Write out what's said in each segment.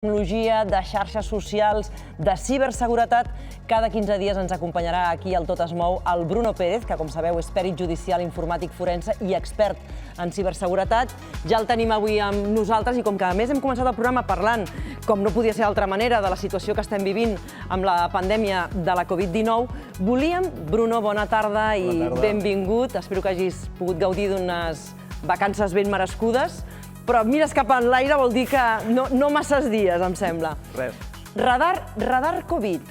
Tecnologia, de xarxes socials, de ciberseguretat. Cada 15 dies ens acompanyarà aquí al Tot es mou el Bruno Pérez, que com sabeu és pèrit judicial, informàtic forense i expert en ciberseguretat. Ja el tenim avui amb nosaltres i com que a més hem començat el programa parlant, com no podia ser d'altra manera, de la situació que estem vivint amb la pandèmia de la Covid-19, volíem, Bruno, bona tarda i benvingut. Espero que hagis pogut gaudir d'unes vacances ben merescudes. Però mires cap en l'aire vol dir que no masses dies, em sembla. Res. Radar Covid.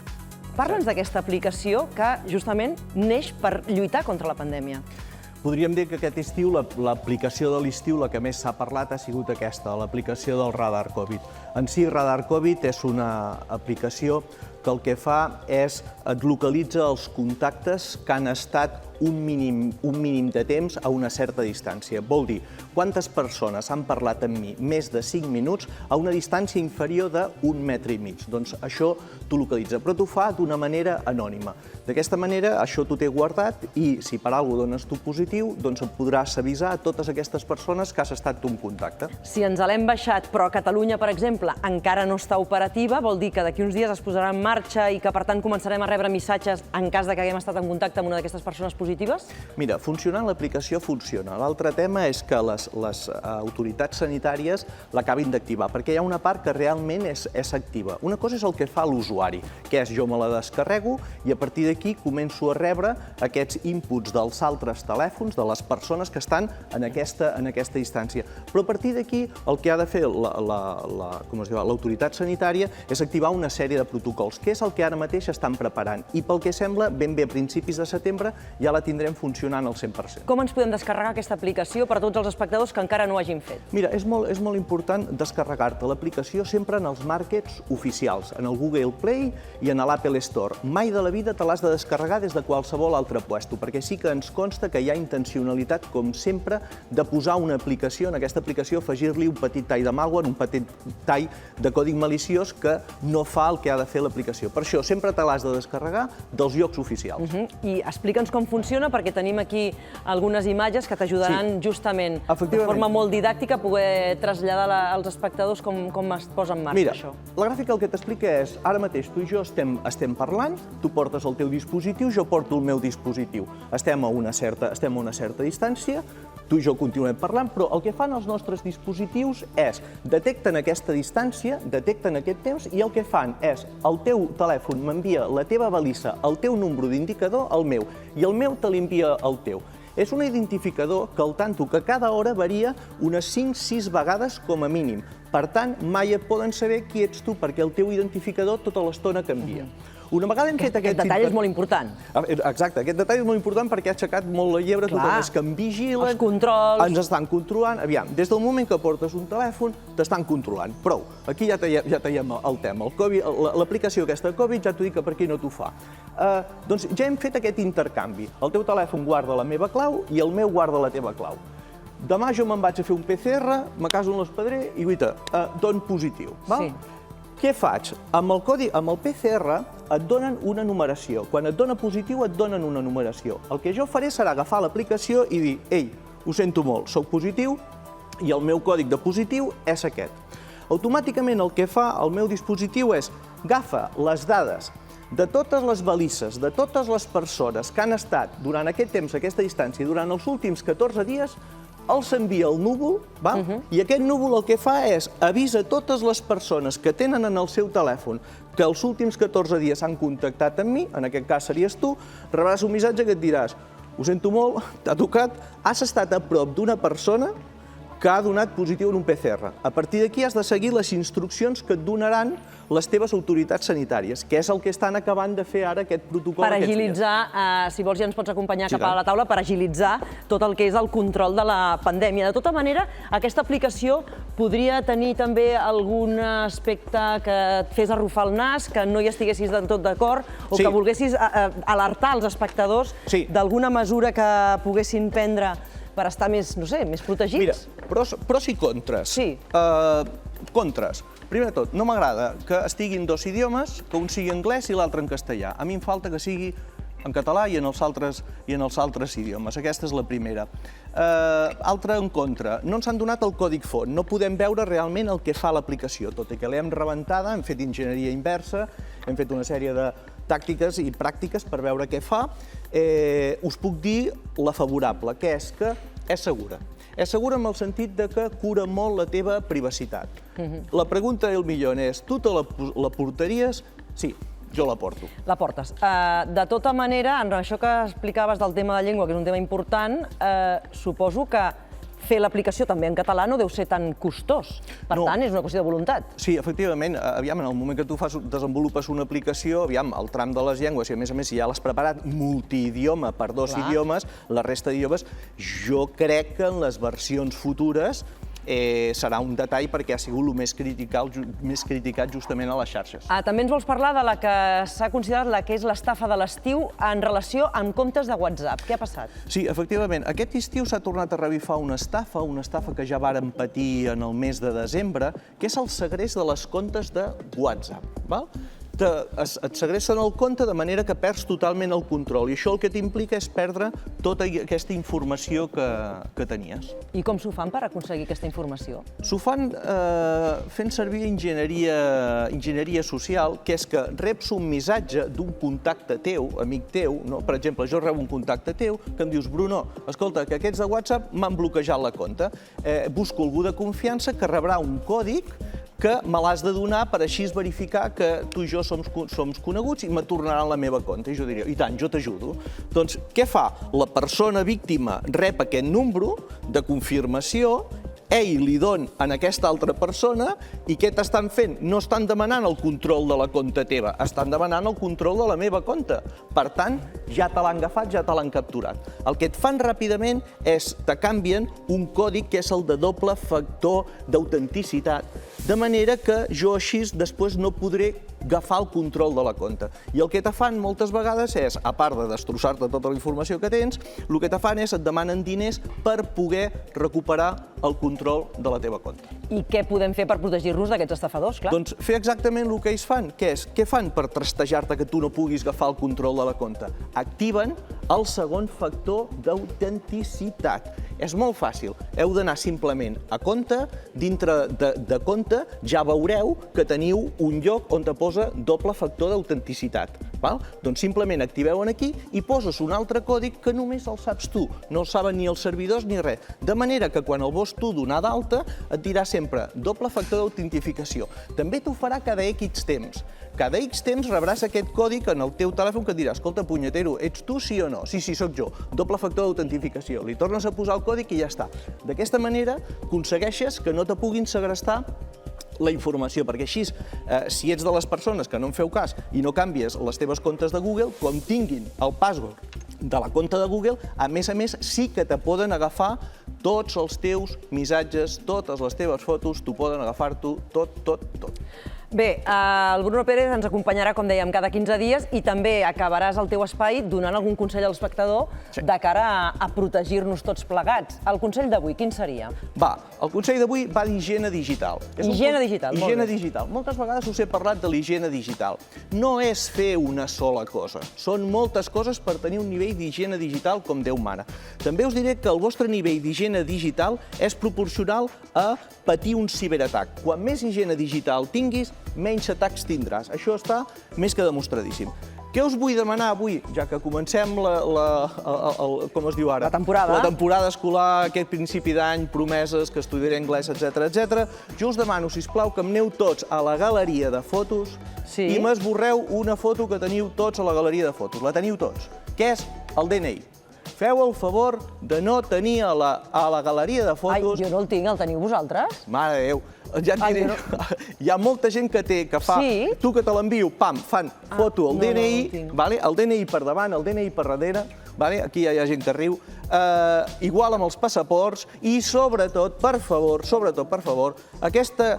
Parla'ns d'aquesta aplicació que justament neix per lluitar contra la pandèmia. Podríem dir que aquest estiu, l'aplicació de l'estiu, la que més s'ha parlat ha sigut aquesta, l'aplicació del Radar Covid. En si, Radar Covid és una aplicació que el que fa és et localitza els contactes que han estat un mínim de temps a una certa distància. Vol dir, quantes persones han parlat amb mi més de 5 minuts a una distància inferior d'1,5 metres. Doncs això t'ho localitza, però t'ho fa d'una manera anònima. D'aquesta manera, això t'ho té guardat i si per alguna cosa dones tu positiu, doncs et podràs avisar a totes aquestes persones que has estat tu en contacte. Si ens l'hem baixat, però a Catalunya, per exemple, encara no està operativa, vol dir que d'aquí uns dies es posarà en marxa i que, per tant, començarem a rebre missatges en cas que haguem estat en contacte amb una d'aquestes persones positives? Mira, funcionant l'aplicació funciona. L'altre tema és que les autoritats sanitàries l'acabin d'activar, perquè hi ha una part que realment és activa. Una cosa és el que fa l'usuari, que és jo me la descarrego i a partir d'aquí començo a rebre aquests inputs dels altres telèfons, de les persones que estan en aquesta distància. Però a partir d'aquí el que ha de fer l'autoritat sanitària és activar una sèrie de protocols, que és el que ara mateix estan preparant. I pel que sembla, ben bé a principis de setembre ja la tindrem funcionant al 100%. Com ens podem descarregar aquesta aplicació per a tots els espectadors que encara no ho hagin fet? Mira, és molt important descarregar-te l'aplicació sempre en els markets oficials, en el Google Play i en l'Apple Store. Mai de la vida te l'has de descarregar des de qualsevol altre puesto, perquè sí que ens consta que hi ha intencionalitat, com sempre, de posar una aplicació, en aquesta aplicació afegir-li un petit tall de malware, un petit tall de codi maliciós que no fa el que ha de fer l'aplicació. Per això, sempre te l'has de descarregar dels llocs oficials. I explica'ns com funciona, perquè tenim aquí algunes imatges que t'ajudaran justament de forma molt didàctica a poder traslladar als espectadors com es posa en marxa això. Mira, la gràfica el que t'explica és, ara mateix tu i jo estem parlant, tu portes el teu dispositiu, jo porto el meu dispositiu. Estem a una certa distància, tu i jo continuem parlant, però el que fan els nostres dispositius és detecten aquesta distància, detecten aquest temps i el que fan és el teu telèfon m'envia la teva balissa, el teu número d'indicador, el meu, i el meu te l'envia el teu. És un identificador que al tanto que cada hora varia unes 5-6 vegades com a mínim. Per tant, mai et poden saber qui ets tu, perquè el teu identificador tota l'estona canvia. Una vegada hem fet aquest detall és molt important. Exacte, aquest detall és molt important perquè ha aixecat molt la llebre, tothom és que em vigilen, els controls, ens estan controlant. Aviam, des del moment que portes un telèfon, t'estan controlant. Prou, aquí ja teiem el tema. L'aplicació aquesta Covid ja t'ho dic que per aquí no t'ho fa. Doncs ja hem fet aquest intercanvi. El teu telèfon guarda la meva clau i el meu guarda la teva clau. Demà jo me'n vaig a fer un PCR, me caso en l'hospedrer i, guaita, don positiu. Què faig? Amb el PCR et donen una numeració. Quan et dona positiu et donen una numeració. El que jo faré serà agafar l'aplicació i dir, ei, ho sento molt, soc positiu i el meu còdig de positiu és aquest. Automàticament el que fa el meu dispositiu és agafa les dades de totes les balisses, de totes les persones que han estat durant aquest temps, aquesta distància, durant els últims 14 dies, els envia al núvol, i aquest núvol el que fa és avisa totes les persones que tenen en el seu telèfon que els últims 14 dies han contactat amb mi, en aquest cas series tu, rebràs un missatge que et diràs, ho sento molt, t'ha tocat, has estat a prop d'una persona que ha donat positiu en un PCR. A partir d'aquí has de seguir les instruccions que et donaran les teves autoritats sanitàries, que és el que estan acabant de fer ara aquest protocol aquests dies. Per agilitzar, si vols ja ens pots acompanyar cap a la taula, per agilitzar tot el que és el control de la pandèmia. De tota manera, aquesta aplicació podria tenir també algun aspecte que et fes arrufar el nas, que no hi estiguessis del tot d'acord, o que volguessis alertar els espectadors d'alguna mesura que poguessin prendre per estar més, no sé, més protegits? Mira, pros i contres. Sí. Contres. Primer de tot, no m'agrada que estiguin dos idiomes, que un sigui anglès i l'altre en castellà. A mi em falta que sigui en català i en els altres idiomes. Aquesta és la primera. Altra en contra, no ens han donat el còdig font, no podem veure realment el que fa l'aplicació, tot i que l'hem rebentada, hem fet enginyeria inversa, hem fet una sèrie de tàctiques i pràctiques per veure què fa. Us puc dir la favorable, que és segura. És segura en el sentit que cura molt la teva privacitat. La pregunta del milió és, tu te la portaries? Sí, jo la porto. La portes. De tota manera, en això que explicaves del tema de llengua, que és un tema important, suposo que fer l'aplicació també en català no deu ser tan costós. Per tant, és una qüestió de voluntat. Sí, efectivament. Aviam, en el moment que tu desenvolupes una aplicació, aviam, el tram de les llengües, i a més ja l'has preparat multiidioma per 2 idiomes, la resta d'idiomes, jo crec que en les versions futures serà un detall perquè ha sigut el més criticat justament a les xarxes. També ens vols parlar de la que s'ha considerat la que és l'estafa de l'estiu en relació amb comptes de WhatsApp. Què ha passat? Sí, efectivament. Aquest estiu s'ha tornat a revifar una estafa que ja vàrem patir en el mes de desembre, que és el segrest de les comptes de WhatsApp. Et segresten el compte de manera que perds totalment el control i això el que t'implica és perdre tota aquesta informació que tenies. I com s'ho fan per aconseguir aquesta informació? S'ho fan fent servir enginyeria social, que és que reps un missatge d'un contacte teu, amic teu, per exemple, jo rebo un contacte teu que em dius, Bruno, escolta, que aquests de WhatsApp m'han bloquejat la compte. Busco algú de confiança que rebrà un còdig que me l'has de donar per així verificar que tu i jo som coneguts i me tornaran la meva compte. I jo diria, i tant, jo t'ajudo. Doncs què fa? La persona víctima rep aquest número de confirmació, ell li dona a aquesta altra persona i què t'estan fent? No estan demanant el control de la compte teva, estan demanant el control de la meva compte. Per tant, ja te l'han agafat, ja te l'han capturat. El que et fan ràpidament és te canvien un còdig que és el de doble factor d'autenticitat, de manera que jo així després no podré agafar el control de la compte. I el que te fan moltes vegades és, a part de destrossar-te tota la informació que tens, el que te fan és et demanen diners per poder recuperar el control de la teva compte. I què podem fer per protegir-nos d'aquests estafadors, clar? Doncs fer exactament el que ells fan, que és, què fan per trastejar-te que tu no puguis agafar el control de la compte? Activen el segon factor d'autenticitat. És molt fàcil, heu d'anar simplement a compte, dintre de compte ja veureu que teniu un lloc on te posa doble factor d'autenticitat. Doncs simplement activeu aquí i poses un altre còdig que només el saps tu, no el saben ni els servidors ni res. De manera que quan el vols tu donar d'alta et dirà sempre doble factor d'autentificació. També t'ho farà cada X temps. Cada X temps rebràs aquest còdig en el teu telèfon que et dirà, escolta, punyetero, ets tu sí o no? Sí, sóc jo. Doble factor d'autentificació. Li tornes a posar el còdig i ja està. D'aquesta manera aconsegueixes que no te puguin segrestar la informació, perquè així, si ets de les persones que no en feu cas i no canvies les teves comptes de Google, com tinguin el password de la compte de Google, a més, sí que te poden agafar tots els teus missatges, totes les teves fotos, t'ho poden agafar-t'ho tot. Bé, el Bruno Pérez ens acompanyarà, com dèiem, cada 15 dies i també acabaràs el teu espai donant algun consell al espectador de cara a protegir-nos tots plegats. El consell d'avui, quin seria? El consell d'avui va d'higiene digital. Higiene digital, molt bé. Higiene digital. Moltes vegades us he parlat de l'higiene digital. No és fer una sola cosa. Són moltes coses per tenir un nivell d'higiene digital com Déu mana. També us diré que el vostre nivell d'higiene digital és proporcional a patir un ciberatac. Quan més higiene digital tinguis, menys atacs tindràs. Això està més que demostradíssim. Què us vull demanar avui, ja que comencem com es diu ara? La temporada. La temporada escolar, aquest principi d'any, promeses, que estudiaré anglès, etc. Jo us demano, sisplau, que em aneu tots a la galeria de fotos i m'esborreu una foto que teniu tots a la galeria de fotos. La teniu tots, que és el DNI. Feu el favor de no tenir a la galeria de fotos... Ai, jo no el tinc, el teniu vosaltres? Mare de Déu, ja et diré, hi ha molta gent que fa, tu que te l'envio, pam, fan foto al DNI, el DNI per davant, el DNI per darrere, aquí hi ha gent que riu, igual amb els passaports i sobretot, per favor, aquesta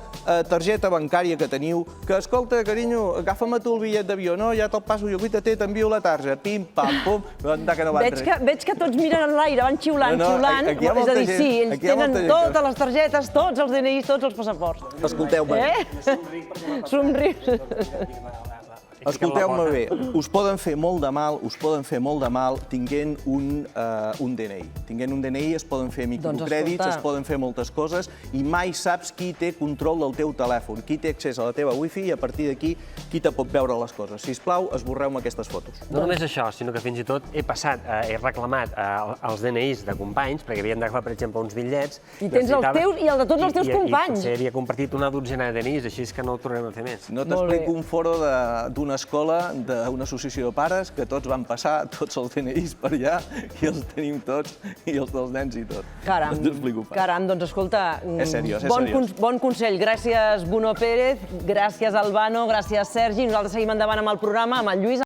targeta bancària que teniu, que, escolta, carinyo, agafa'm tu el bitllet d'avió, no, ja te'l passo jo, guita, t'envio la tarja, pim, pam, pum, que no van res. Veig que tots miren en l'aire, van xiulant, és a dir, sí, ells tenen totes les targetes, tots els DNIs, tots els passaports. Escolteu-me. Somrius. Escolteu-me bé, us poden fer molt de mal, tinguent un DNI. Tinguent un DNI es poden fer microcrèdits, es poden fer moltes coses i mai saps qui té control del teu telèfon, qui té accés a la teva wifi i a partir d'aquí qui te pot veure les coses. Sisplau, esborreu-me aquestes fotos. No només això, sinó que fins i tot he reclamat els DNIs de companys, perquè havien d'agafar, per exemple, uns bitllets. I tens els teus i el de tots els teus companys. I potser havia compartit una dotzena de DNIs, així és que no ho tornarem a fer més. No t'explico un foro d'una escola, d'una associació de pares, que tots van passar tots els DNIs per allà i els tenim tots, i els dels nens i tot. Caram, no t'ho explico pas. Caram, doncs escolta, és seriós, és seriós. Bon consell. Gràcies, Bruno Pérez, gràcies, Albano, gràcies, Sergi. Nosaltres seguim endavant amb el programa, amb el Lluís.